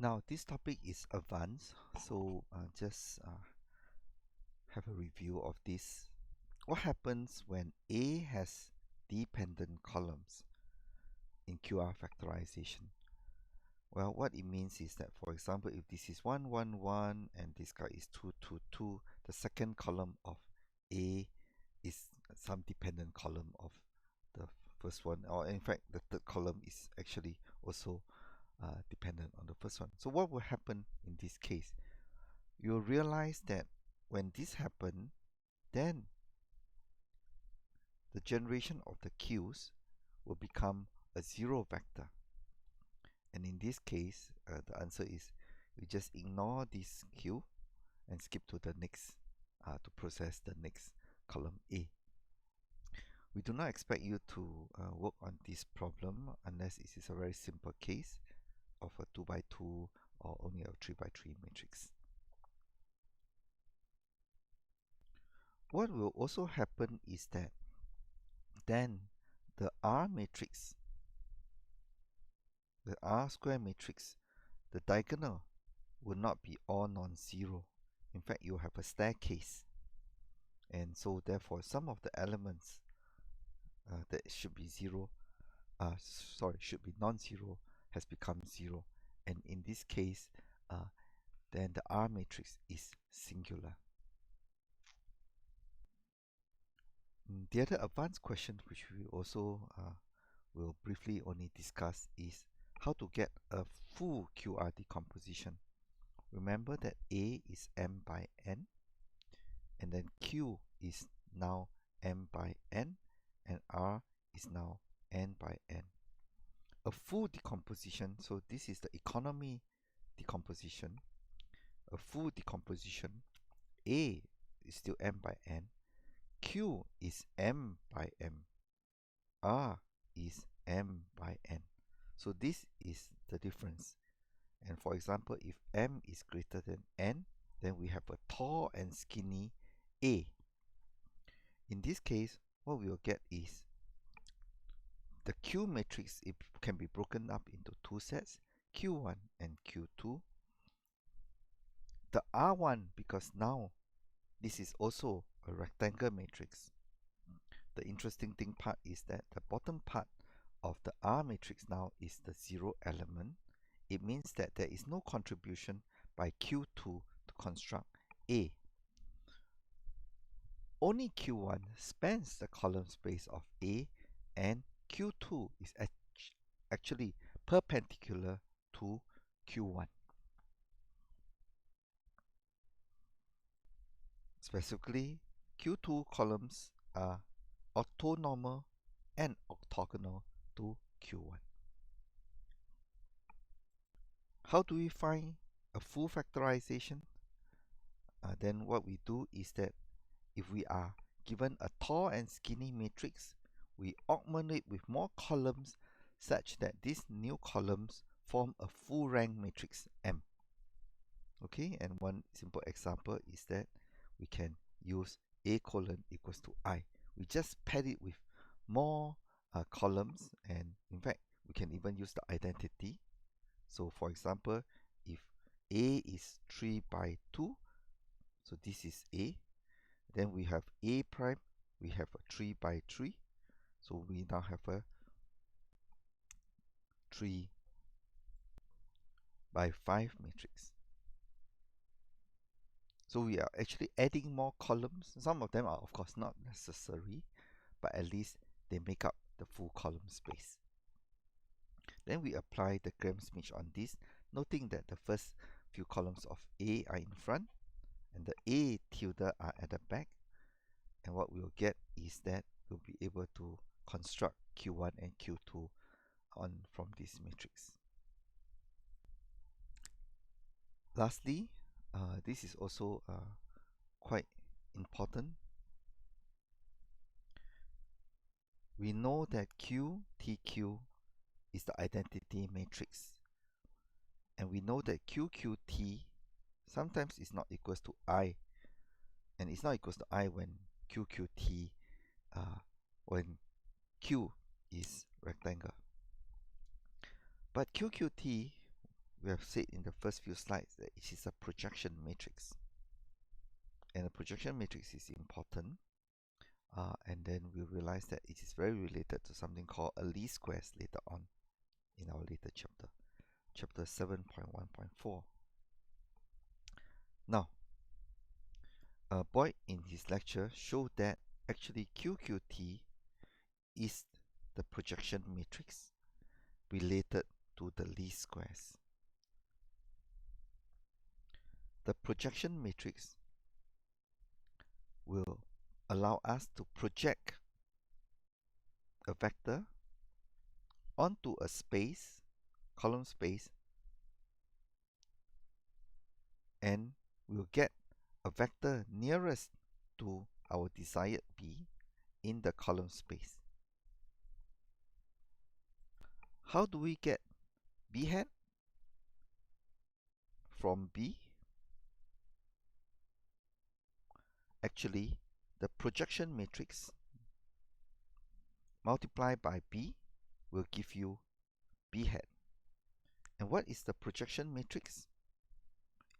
Now this topic is advanced, so just have a review of this. What happens when A has dependent columns in QR factorization? Well, what it means is that, for example, if this is 1, 1, 1 and this guy is 2, 2, 2, the second column of A is some dependent column of the first one, or in fact the third column is actually also dependent on the first one. So what will happen in this case? You'll realize that when this happens, then the generation of the queues will become a zero vector. And in this case, the answer is you just ignore this queue and skip to the next to process the next column A. We do not expect you to work on this problem unless it is a very simple case of a 2 by 2 or only a 3 by 3 matrix. What will also happen is that then the R matrix, the R square matrix, the diagonal will not be all non-zero. In fact, you have a staircase, and so therefore some of the elements that should be should be non-zero has become zero, and in this case then the R matrix is singular. The other advanced question which we also will briefly only discuss is how to get a full QR decomposition. Remember that A is m by n, and then Q is now m by n, and R is now n by n. A full decomposition, so this is the economy decomposition. A full decomposition, A is still m by n, Q is m by m, R is m by n. So this is the difference. And for example, if m is greater than n, then we have a tall and skinny A. In this case, what we will get is the Q matrix. It can be broken up into two sets, Q1 and Q2. The R1, because now this is also a rectangle matrix. The interesting thing part is that the bottom part of the R matrix now is the zero element. It means that there is no contribution by Q2 to construct A. Only Q1 spans the column space of A, and Q2 is actually perpendicular to Q1. Specifically, Q2 columns are orthonormal and orthogonal to Q1. How do we find a full factorization? Then what we do is that if we are given a tall and skinny matrix, we augment it with more columns such that these new columns form a full rank matrix M. Okay, and one simple example is that we can use A colon equals to I. We just pad it with more columns, and in fact we can even use the identity. So for example, if A is 3 by 2, so this is A, then we have A prime, we have a 3 by 3, so we now have a 3 by 5 matrix. So we are actually adding more columns. Some of them are of course not necessary, but at least they make up the full column space. Then we apply the Gram-Schmidt on this, noting that the first few columns of A are in front and the A tilde are at the back. And what we'll get is that we'll be able to construct Q1 and Q2 from this matrix. Lastly, this is also quite important. We know that QTQ is the identity matrix, and we know that QQT sometimes is not equals to I, and it's not equals to I when QQT when Q is rectangle. But QQT, we have said in the first few slides that it is a projection matrix. And a projection matrix is important. And then we realize that it is very related to something called a least squares later on in our later chapter 7.1.4. Now, Boyd in his lecture showed that actually QQT is the projection matrix related to the least squares. The projection matrix will allow us to project a vector onto a space, column space, and we'll get a vector nearest to our desired B in the column space. How do we get B hat from B? Actually, the projection matrix multiplied by B will give you B hat. And what is the projection matrix?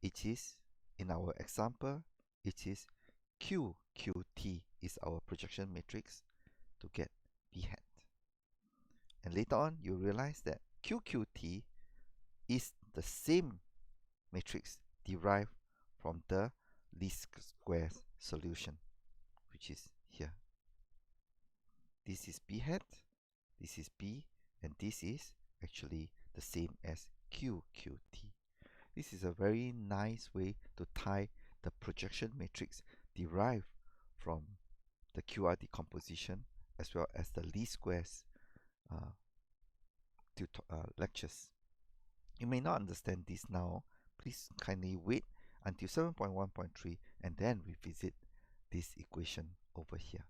It is, in our example, it is QQT is our projection matrix to get B hat. And later on, you realize that QQT is the same matrix derived from the least squares solution, which is here. This is B hat, this is B, and this is actually the same as QQT. This is a very nice way to tie the projection matrix derived from the QR decomposition as well as the least squares lectures. You may not understand this now. Please kindly wait until 7.1.3 and then revisit this equation over here.